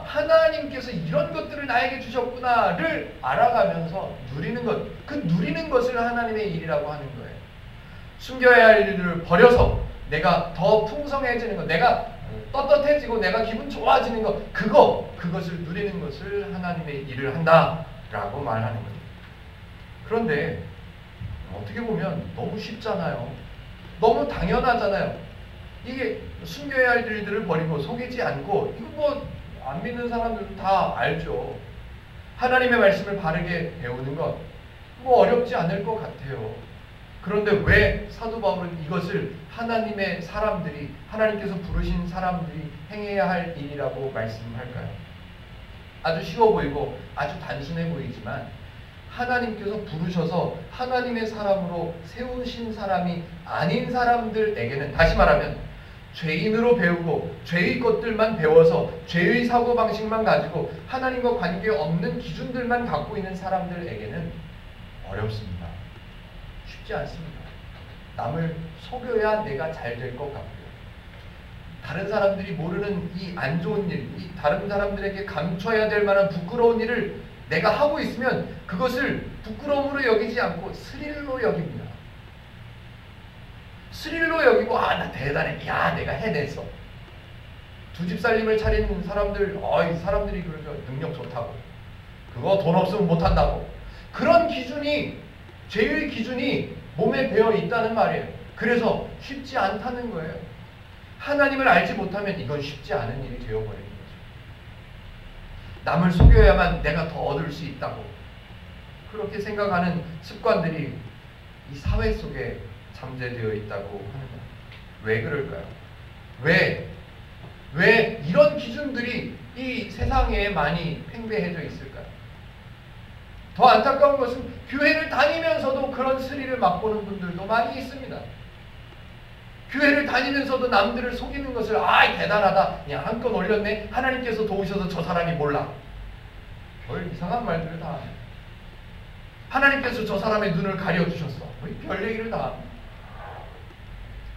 하나님께서 이런 것들을 나에게 주셨구나를 알아가면서 누리는 것, 그 누리는 것을 하나님의 일이라고 하는 거예요. 숨겨야 할 일을 버려서 내가 더 풍성해지는 것, 내가 떳떳해지고 내가 기분 좋아지는 것, 그것을 누리는 것을 하나님의 일을 한다라고 말하는 거예요. 그런데 어떻게 보면 너무 쉽잖아요. 너무 당연하잖아요. 이게 숨겨야 할 일들을 버리고 속이지 않고, 이거 안 믿는 사람들은 다 알죠. 하나님의 말씀을 바르게 배우는 것, 어렵지 않을 것 같아요. 그런데 왜 사도 바울은 이것을 하나님의 사람들이, 하나님께서 부르신 사람들이 행해야 할 일이라고 말씀할까요? 아주 쉬워 보이고 아주 단순해 보이지만 하나님께서 부르셔서 하나님의 사람으로 세우신 사람이 아닌 사람들에게는, 다시 말하면 죄인으로 배우고 죄의 것들만 배워서 죄의 사고방식만 가지고 하나님과 관계없는 기준들만 갖고 있는 사람들에게는 어렵습니다. 쉽지 않습니다. 남을 속여야 내가 잘 될 것 같고요. 다른 사람들이 모르는 이 안 좋은 일, 이 다른 사람들에게 감춰야 될 만한 부끄러운 일을 내가 하고 있으면 그것을 부끄러움으로 여기지 않고 스릴로 여깁니다. 스릴로 여기고 나 대단해. 야, 내가 해냈어. 두 집 살림을 차리는 사람들, 사람들이 그러죠. 능력 좋다고. 그거 돈 없으면 못한다고. 그런 기준이, 죄의 기준이 몸에 배어 있다는 말이에요. 그래서 쉽지 않다는 거예요. 하나님을 알지 못하면 이건 쉽지 않은 일이 되어버리는 거죠. 남을 속여야만 내가 더 얻을 수 있다고 그렇게 생각하는 습관들이 이 사회 속에 잠재되어 있다고 하는 거예요. 왜 그럴까요? 왜 이런 기준들이 이 세상에 많이 팽배해져 있을까요? 더 안타까운 것은 교회를 다니면서도 그런 스릴을 맛보는 분들도 많이 있습니다. 교회를 다니면서도 남들을 속이는 것을 대단하다. 그냥 한 건 올렸네. 하나님께서 도우셔서 저 사람이 몰라. 별 이상한 말들을 다 합니다. 하나님께서 저 사람의 눈을 가려주셨어. 별 얘기를 다 합니다.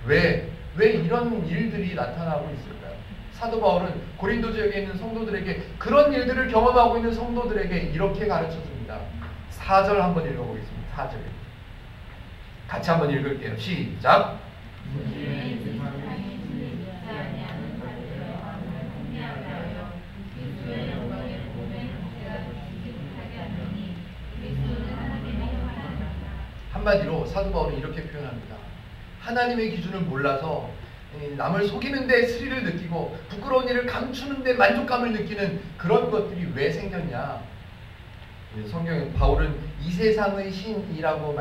왜 왜 이런 일들이 나타나고 있을까요? 사도 바울은 고린도 지역에 있는 성도들에게 그런 일들을 경험하고 있는 성도들에게 이렇게 가르쳐 줍니다. 4절 한번 읽어보겠습니다. 4절 같이 한번 읽을게요. 시작. 한마디로 사도 바울은 이렇게 표현합니다. 하나님의 기준을 몰라서 남을 속이는 데 스릴을 느끼고 부끄러운 일을 감추는 데 만족감을 느끼는 그런 것들이 왜 생겼냐. 성경에 바울은 이 세상의 신이라고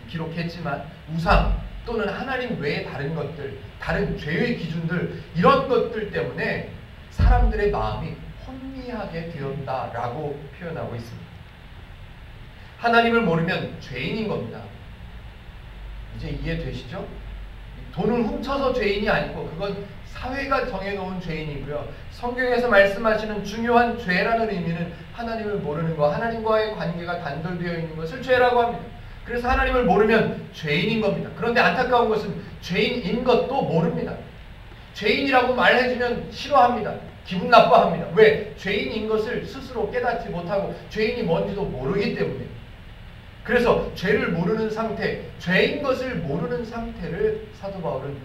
기록했지만 우상 또는 하나님 외의 다른 것들, 다른 죄의 기준들, 이런 것들 때문에 사람들의 마음이 혼미하게 되었다라고 표현하고 있습니다. 하나님을 모르면 죄인인 겁니다. 이제 이해되시죠? 돈을 훔쳐서 죄인이 아니고 그건 사회가 정해놓은 죄인이고요. 성경에서 말씀하시는 중요한 죄라는 의미는 하나님을 모르는 것, 하나님과의 관계가 단절되어 있는 것을 죄라고 합니다. 그래서 하나님을 모르면 죄인인 겁니다. 그런데 안타까운 것은 죄인인 것도 모릅니다. 죄인이라고 말해주면 싫어합니다. 기분 나빠합니다. 왜? 죄인인 것을 스스로 깨닫지 못하고 죄인이 뭔지도 모르기 때문에. 그래서 죄를 모르는 상태, 죄인 것을 모르는 상태를 사도 바울은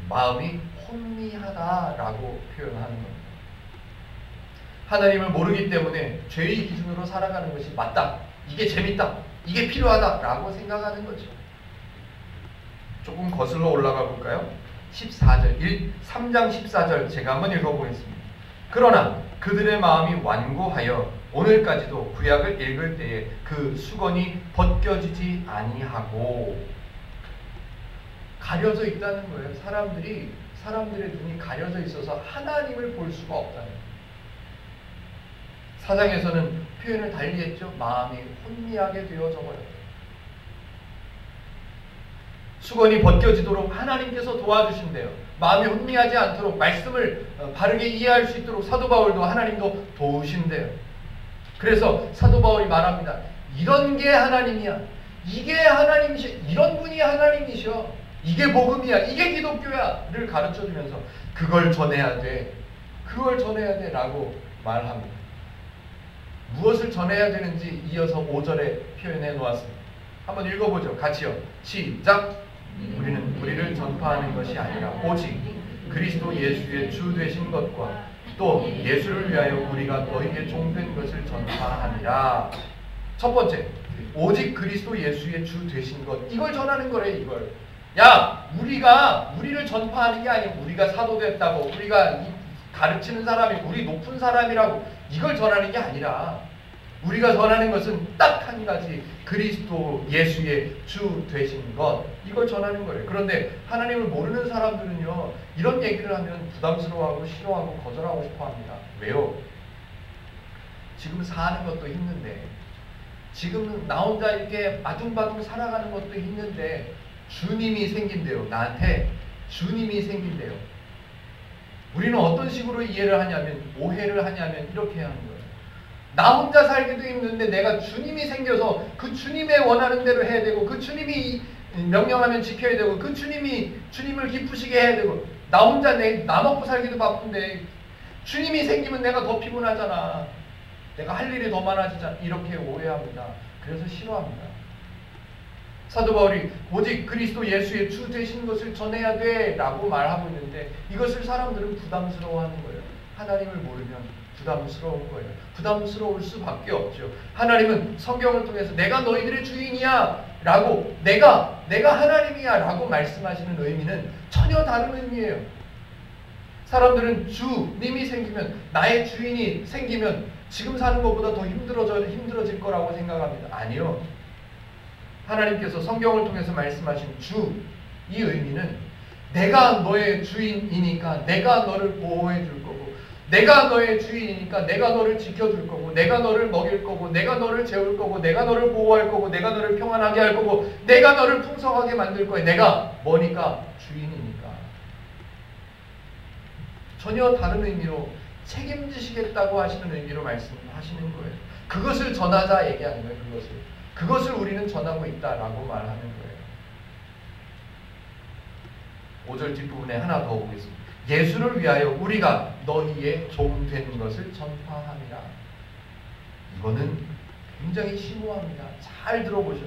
마음이 혼미하다라고 표현하는 겁니다. 하나님을 모르기 때문에 죄의 기준으로 살아가는 것이 맞다, 이게 재밌다, 이게 필요하다라고 생각하는 거죠. 조금 거슬러 올라가 볼까요? 14절, 3장 14절 제가 한번 읽어보겠습니다. 그러나 그들의 마음이 완고하여 오늘까지도 구약을 읽을 때에 그 수건이 벗겨지지 아니하고, 가려져 있다는 거예요. 사람들의 눈이 가려져 있어서 하나님을 볼 수가 없다는 거예요. 사장에서는 표현을 달리 했죠. 마음이 혼미하게 되어져 버렸다. 수건이 벗겨지도록 하나님께서 도와주신대요. 마음이 혼미하지 않도록, 말씀을 바르게 이해할 수 있도록 사도 바울도 하나님도 도우신대요. 그래서 사도 바울이 말합니다. 이런 게 하나님이야. 이게 하나님이셔. 이런 분이 하나님이셔. 이게 복음이야. 이게 기독교야를 가르쳐주면서 그걸 전해야 돼. 그걸 전해야 돼 라고 말합니다. 무엇을 전해야 되는지 이어서 5절에 표현해 놓았습니다. 한번 읽어보죠. 같이요. 시작. 우리는 우리를 전파하는 것이 아니라 오직 그리스도 예수의 주 되신 것과 또 예수를 위하여 우리가 너희에게 종된 것을 전파하니라. 첫 번째, 오직 그리스도 예수의 주 되신 것, 이걸 전하는 거래. 이걸 우리를 전파하는 게 아니고 우리가 사도 됐다고, 우리가 가르치는 사람이 우리 높은 사람이라고 이걸 전하는 게 아니라 우리가 전하는 것은 딱 한 가지, 그리스도 예수의 주 되신 것, 이걸 전하는 거예요. 그런데 하나님을 모르는 사람들은요, 이런 얘기를 하면 부담스러워하고 싫어하고 거절하고 싶어합니다. 왜요? 지금 사는 것도 힘든데, 지금 나 혼자 이렇게 아둥바둥 살아가는 것도 힘든데 주님이 생긴대요. 나한테 주님이 생긴대요. 우리는 어떤 식으로 이해를 하냐면, 오해를 하냐면 이렇게 하는 거예요. 나 혼자 살기도 힘든데 내가 주님이 생겨서 그 주님의 원하는 대로 해야 되고, 그 주님이 명령하면 지켜야 되고, 그 주님을 기쁘시게 해야 되고, 나 혼자 나 먹고 살기도 바쁜데 주님이 생기면 내가 더 피곤하잖아. 내가 할 일이 더 많아지잖아. 이렇게 오해합니다. 그래서 싫어합니다. 사도 바울이 오직 그리스도 예수의 주 되신 것을 전해야 돼 라고 말하고 있는데, 이것을 사람들은 부담스러워하는 거예요. 하나님을 모르면 부담스러운 거예요. 부담스러울 수밖에 없죠. 하나님은 성경을 통해서 내가 너희들의 주인이야 라고, 내가 하나님이야 라고 말씀하시는 의미는 전혀 다른 의미예요. 사람들은 주님이 생기면, 나의 주인이 생기면 지금 사는 것보다 더 힘들어질 거라고 생각합니다. 아니요. 하나님께서 성경을 통해서 말씀하신 주, 이 의미는 내가 너의 주인이니까 내가 너를 보호해 줄 거고, 내가 너의 주인이니까 내가 너를 지켜줄 거고, 내가 너를 먹일 거고, 내가 너를 재울 거고, 내가 너를 보호할 거고, 내가 너를 평안하게 할 거고, 내가 너를 풍성하게 만들 거야. 내가 뭐니까? 주인이니까. 전혀 다른 의미로 책임지시겠다고 하시는 의미로 말씀하시는 거예요. 그것을 전하자 얘기하는 거예요. 그것을 우리는 전하고 있다라고 말하는 거예요. 5절 뒷부분에 하나 더 보겠습니다. 예수를 위하여 우리가 너희의 종 된 것을 전파함이라. 이거는 굉장히 심오합니다. 잘 들어보셔.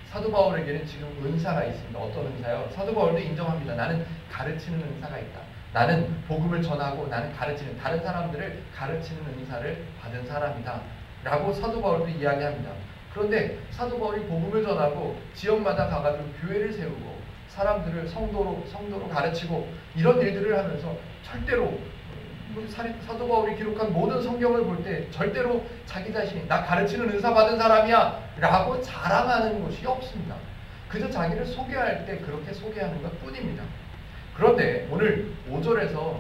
사도 바울에게는 지금 은사가 있습니다. 어떤 은사요? 사도 바울도 인정합니다. 나는 가르치는 은사가 있다. 나는 복음을 전하고 나는 가르치는, 다른 사람들을 가르치는 은사를 받은 사람이다 라고 사도 바울도 이야기합니다. 그런데 사도 바울이 복음을 전하고 지역마다 가가지고 교회를 세우고 사람들을 성도로 가르치고 이런 일들을 하면서 절대로 사도 바울이 기록한 모든 성경을 볼 때 절대로 자기 자신이 나 가르치는 은사 받은 사람이야 라고 자랑하는 것이 없습니다. 그저 자기를 소개할 때 그렇게 소개하는 것 뿐입니다. 그런데 오늘 5절에서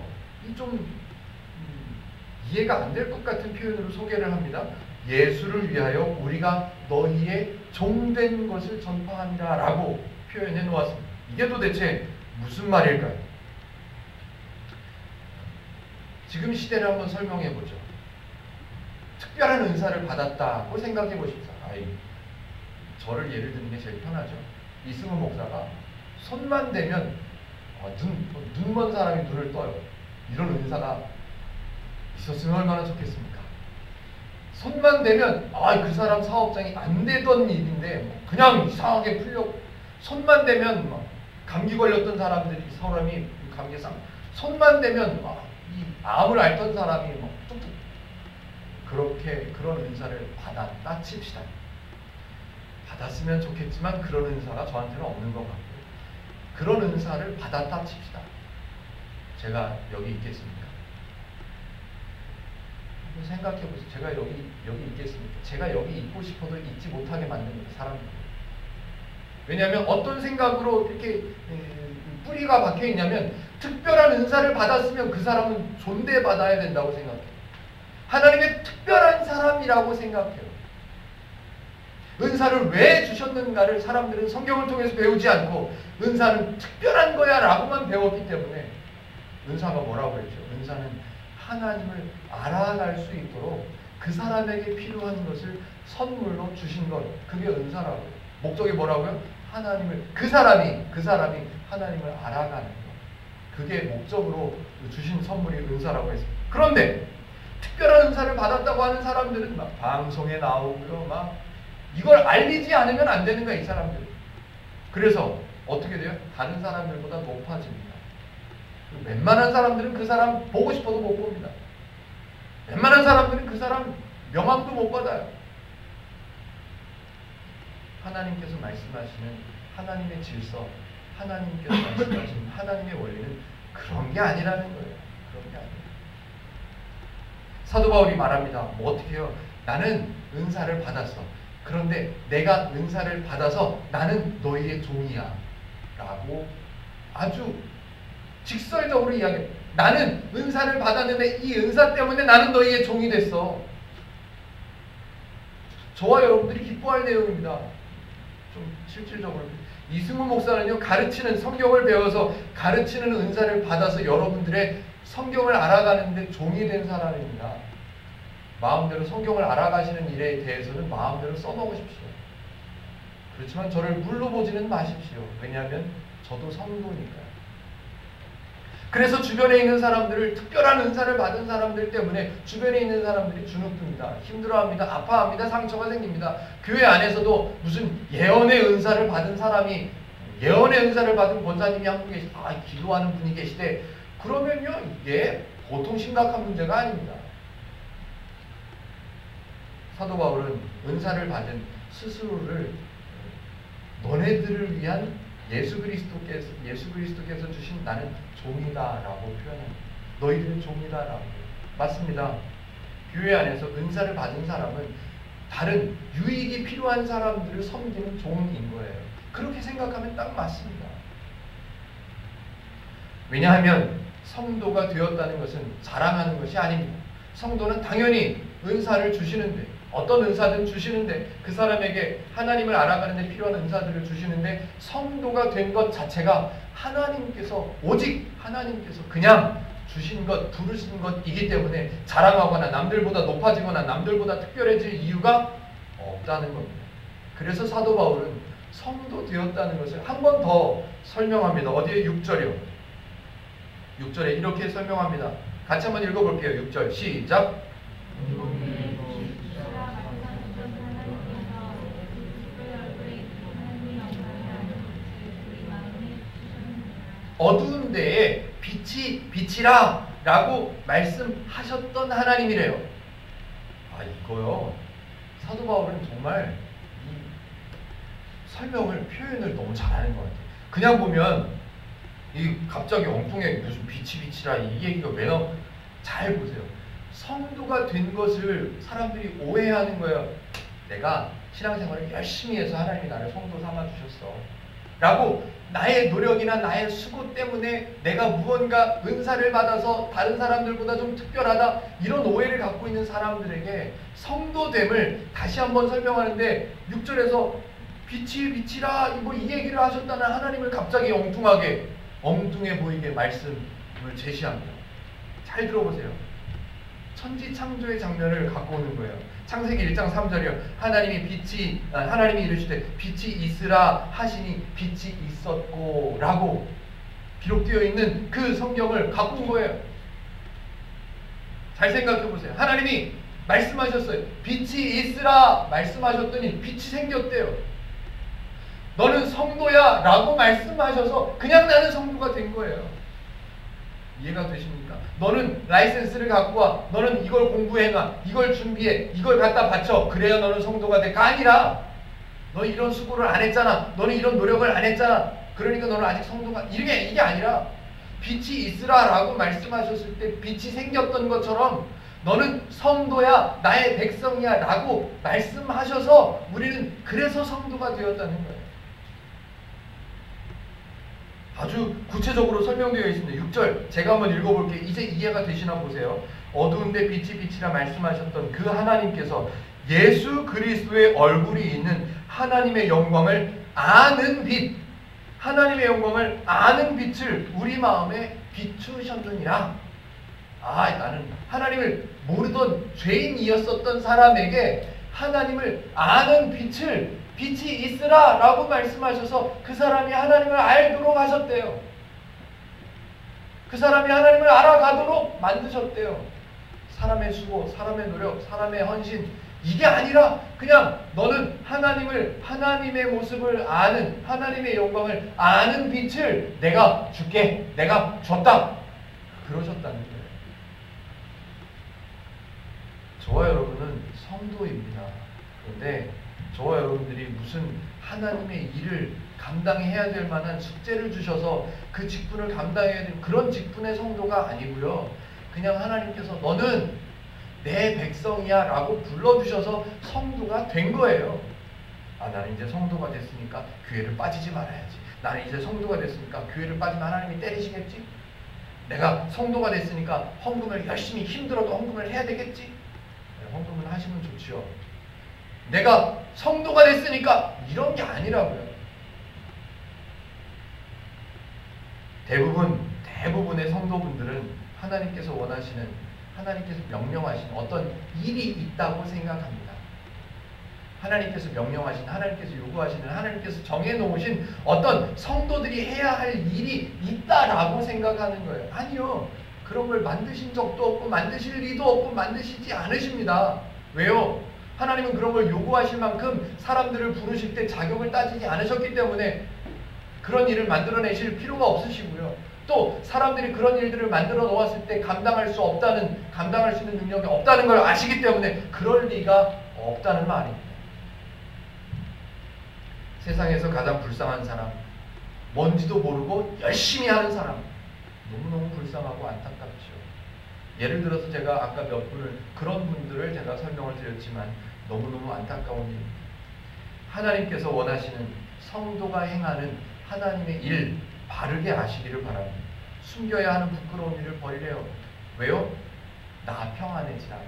좀 이해가 안 될 것 같은 표현으로 소개를 합니다. 예수를 위하여 우리가 너희의 종된 것을 전파하니라 라고 표현해 놓았습니다. 이게 도대체 무슨 말일까요? 지금 시대를 한번 설명해 보죠. 특별한 은사를 받았다고 생각해 보십시오. 저를 예를 드는 게 제일 편하죠. 이승훈 목사가 손만 대면 눈 먼 사람이 눈을 떠요. 이런 은사가 있었으면 얼마나 좋겠습니까? 손만 대면 그 사람 사업장이 안 되던 일인데 그냥 이상하게 풀렸고, 손만 대면 감기 걸렸던 사람이 감기상 손만 대면 이 암을 앓던 사람이 뚝뚝 그렇게 그런 은사를 받았다 칩시다. 받았으면 좋겠지만 그런 은사가 저한테는 없는 것 같고, 그런 은사를 받았다 칩시다. 제가 여기 있겠습니까? 생각해 보세요. 제가 여기 있겠습니까? 제가 여기 있고 싶어도 있지 못하게 만드는 사람들. 왜냐하면 어떤 생각으로 이렇게 뿌리가 박혀 있냐면, 특별한 은사를 받았으면 그 사람은 존대받아야 된다고 생각해요. 하나님의 특별한 사람이라고 생각해요. 은사를 왜 주셨는가를 사람들은 성경을 통해서 배우지 않고 은사는 특별한 거야 라고만 배웠기 때문에, 은사가 뭐라고 했죠? 은사는 하나님을 알아갈 수 있도록 그 사람에게 필요한 것을 선물로 주신 것, 그게 은사라고요. 목적이 뭐라고요? 그 사람이 하나님을 알아가는 것, 그게 목적으로 주신 선물이 은사라고 했습니다. 그런데 특별한 은사를 받았다고 하는 사람들은 막 방송에 나오고요, 이걸 알리지 않으면 안 되는 거야, 이 사람들. 그래서 어떻게 돼요? 다른 사람들보다 높아집니다. 웬만한 사람들은 그 사람 보고 싶어도 못 봅니다. 웬만한 사람들은 그 사람 명함도 못 받아요. 하나님께서 말씀하시는 하나님의 질서, 하나님께서 말씀하시는 하나님의 원리는 그런 게 아니라는 거예요. 그런 게 아니에요. 사도 바울이 말합니다. 어떻게 해요? 나는 은사를 받았어. 그런데 내가 은사를 받아서 나는 너희의 종이야 라고 아주 직설적으로 이야기해요. 나는 은사를 받았는데 이 은사 때문에 나는 너희의 종이 됐어. 저와 여러분들이 기뻐할 내용입니다. 좀 실질적으로 이승훈 목사는요, 가르치는, 성경을 배워서 가르치는 은사를 받아서 여러분들의 성경을 알아가는데 종이 된 사람입니다. 마음대로 성경을 알아가시는 일에 대해서는 마음대로 써먹으십시오. 그렇지만 저를 물러보지는 마십시오. 왜냐하면 저도 성도니까요. 그래서 주변에 있는 사람들을, 특별한 은사를 받은 사람들 때문에 주변에 있는 사람들이 주눅듭니다. 힘들어합니다. 아파합니다. 상처가 생깁니다. 교회 안에서도 무슨 예언의 은사를 받은 사람이, 예언의 은사를 받은 권사님이 한 분 기도하는 분이 계시대. 그러면요, 이게 보통 심각한 문제가 아닙니다. 사도 바울은 은사를 받은 스스로를 너네들을 위한 예수 그리스도께서 주신 나는 종이다라고 표현합니다. 너희들은 종이다라고. 맞습니다. 교회 안에서 은사를 받은 사람은 다른 유익이 필요한 사람들을 섬기는 종인 거예요. 그렇게 생각하면 딱 맞습니다. 왜냐하면 성도가 되었다는 것은 자랑하는 것이 아닙니다. 성도는 당연히 은사를 주시는데, 어떤 은사든 주시는데, 그 사람에게 하나님을 알아가는 데 필요한 은사들을 주시는데, 성도가 된 것 자체가 오직 하나님께서 그냥 주신 것, 부르신 것이기 때문에 자랑하거나 남들보다 높아지거나 남들보다 특별해질 이유가 없다는 겁니다. 그래서 사도 바울은 성도 되었다는 것을 한 번 더 설명합니다. 어디에? 6절이요. 6절에 이렇게 설명합니다. 같이 한번 읽어볼게요. 6절 시작. 어두운 데에 빛이라 라고 말씀하셨던 하나님이래요. 아, 이거요. 사도 바울은 정말 이 설명을, 표현을 너무 잘하는 것 같아요. 그냥 보면 이 갑자기 엉뚱하게 무슨 빛이라 이 얘기가 왜 나오? 잘 보세요. 성도가 된 것을 사람들이 오해하는 거예요. 내가 신앙생활을 열심히 해서 하나님이 나를 성도 삼아주셨어 라고, 나의 노력이나 나의 수고 때문에 내가 무언가 은사를 받아서 다른 사람들보다 좀 특별하다, 이런 오해를 갖고 있는 사람들에게 성도됨을 다시 한번 설명하는데 6절에서 빛이라 뭐 이 얘기를 하셨다는 하나님을 갑자기 엉뚱해 보이게 말씀을 제시합니다. 잘 들어보세요. 천지 창조의 장면을 갖고 오는 거예요. 창세기 1장 3절이요. 하나님이 이르시되 빛이 있으라 하시니 빛이 있었고 라고 기록되어 있는 그 성경을 갖고 온 거예요. 잘 생각해 보세요. 하나님이 말씀하셨어요. 빛이 있으라 말씀하셨더니 빛이 생겼대요. 너는 성도야 라고 말씀하셔서 그냥 나는 성도가 된 거예요. 이해가 되십니까? 너는 라이센스를 갖고 와, 너는 이걸 공부해놔, 이걸 준비해, 이걸 갖다 바쳐, 그래야 너는 성도가 돼가 아니라, 너 이런 수고를 안 했잖아, 너는 이런 노력을 안 했잖아, 그러니까 너는 아직 성도가, 이게 아니라 빛이 있으라 라고 말씀하셨을 때 빛이 생겼던 것처럼 너는 성도야, 나의 백성이야 라고 말씀하셔서 우리는 그래서 성도가 되었다는 거예요. 아주 구체적으로 설명되어 있습니다. 6절 제가 한번 읽어볼게요. 이제 이해가 되시나 보세요. 어두운데 빛이라 말씀하셨던 그 하나님께서 예수 그리스도의 얼굴이 있는 하나님의 영광을 아는 빛, 하나님의 영광을 아는 빛을 우리 마음에 비추셨느니라. 나는 하나님을 모르던 죄인이었었던 사람에게 하나님을 아는 빛이 있으라 라고 말씀하셔서 그 사람이 하나님을 알도록 하셨대요. 그 사람이 하나님을 알아가도록 만드셨대요. 사람의 수고, 사람의 노력, 사람의 헌신, 이게 아니라 그냥 너는 하나님의 모습을 아는, 하나님의 영광을 아는 빛을 내가 줄게, 내가 줬다, 그러셨다는 거예요. 저와 여러분은 성도입니다. 그런데 저와 여러분들이 무슨 하나님의 일을 감당해야 될 만한 숙제를 주셔서 그 직분을 감당해야 될 그런 직분의 성도가 아니고요. 그냥 하나님께서 너는 내 백성이야 라고 불러주셔서 성도가 된 거예요. 나는 이제 성도가 됐으니까 교회를 빠지지 말아야지. 나는 이제 성도가 됐으니까 교회를 빠지면 하나님이 때리시겠지? 내가 성도가 됐으니까 헌금을 열심히 힘들어도 헌금을 해야 되겠지? 헌금을 하시면 좋지요. 내가 성도가 됐으니까 이런 게 아니라고요. 대부분의 성도분들은 하나님께서 원하시는, 하나님께서 명령하신 어떤 일이 있다고 생각합니다. 하나님께서 명령하신, 하나님께서 요구하시는, 하나님께서 정해놓으신 어떤 성도들이 해야 할 일이 있다라고 생각하는 거예요. 아니요. 그런 걸 만드신 적도 없고 만드실 리도 없고 만드시지 않으십니다. 왜요? 하나님은 그런 걸 요구하실 만큼 사람들을 부르실 때 자격을 따지지 않으셨기 때문에 그런 일을 만들어내실 필요가 없으시고요. 또 사람들이 그런 일들을 만들어 놓았을 때 감당할 수 있는 능력이 없다는 걸 아시기 때문에 그럴 리가 없다는 말입니다. 세상에서 가장 불쌍한 사람, 뭔지도 모르고 열심히 하는 사람, 너무너무 불쌍하고 안타깝죠. 예를 들어서 제가 아까 몇 분을, 그런 분들을 제가 설명을 드렸지만 너무너무 안타까운 일입니다. 하나님께서 원하시는 성도가 행하는 하나님의 일 바르게 아시기를 바랍니다. 숨겨야 하는 부끄러운 일을 버리래요. 왜요? 나 평안해지라고.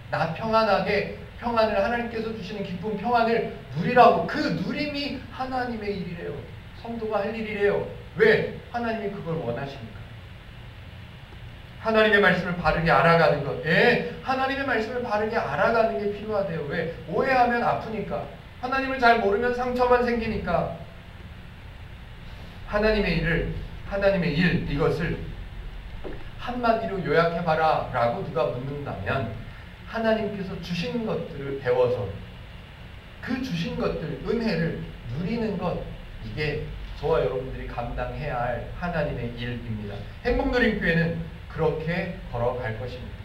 나 평안하게, 평안을, 하나님께서 주시는 기쁜 평안을 누리라고. 그 누림이 하나님의 일이래요. 성도가 할 일이래요. 왜? 하나님이 그걸 원하십니까? 하나님의 말씀을 바르게 알아가는 것. 하나님의 말씀을 바르게 알아가는 게 필요하대요. 왜? 오해하면 아프니까. 하나님을 잘 모르면 상처만 생기니까 하나님의 일, 이것을 한마디로 요약해봐라 라고 누가 묻는다면 하나님께서 주신 것들을 배워서 그 주신 것들, 은혜를 누리는 것, 이게 저와 여러분들이 감당해야 할 하나님의 일입니다. 행복누림교회는 그렇게 걸어갈 것입니다.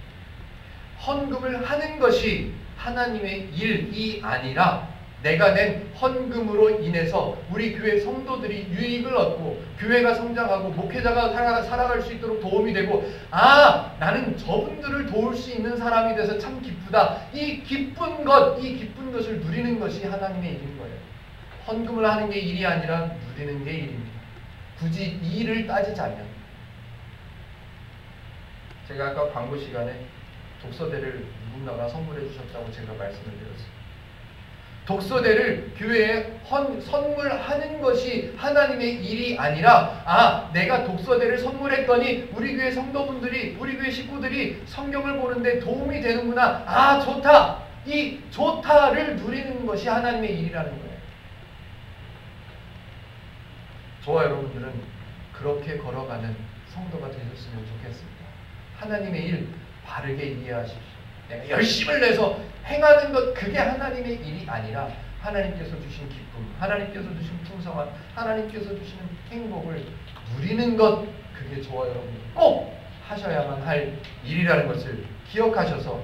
헌금을 하는 것이 하나님의 일이 아니라 내가 낸 헌금으로 인해서 우리 교회 성도들이 유익을 얻고 교회가 성장하고 목회자가 살아갈 수 있도록 도움이 되고, 아, 나는 저분들을 도울 수 있는 사람이 돼서 참 기쁘다. 이 기쁜 것을 누리는 것이 하나님의 일인 거예요. 헌금을 하는 게 일이 아니라 누리는 게 일입니다. 굳이 이 일을 따지자면, 제가 아까 광고 시간에 독서대를 누군가가 선물해 주셨다고 제가 말씀을 드렸습니다. 독서대를 교회에 선물하는 것이 하나님의 일이 아니라, 아, 내가 독서대를 선물했더니 우리 교회 성도분들이, 우리 교회 식구들이 성경을 보는데 도움이 되는구나. 아, 좋다. 이 좋다를 누리는 것이 하나님의 일이라는 거예요. 저와 여러분들은 그렇게 걸어가는 성도가 되셨으면 좋겠습니다. 하나님의 일 바르게 이해하십시오. 내가 열심을 내서 행하는 것, 그게 하나님의 일이 아니라 하나님께서 주신 기쁨, 하나님께서 주신 풍성함, 하나님께서 주시는 행복을 누리는 것, 그게 저와 여러분이 꼭 하셔야만 할 일이라는 것을 기억하셔서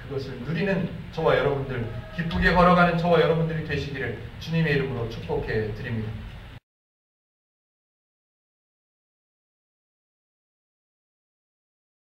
그것을 누리는 저와 여러분들, 기쁘게 걸어가는 저와 여러분들이 되시기를 주님의 이름으로 축복해 드립니다.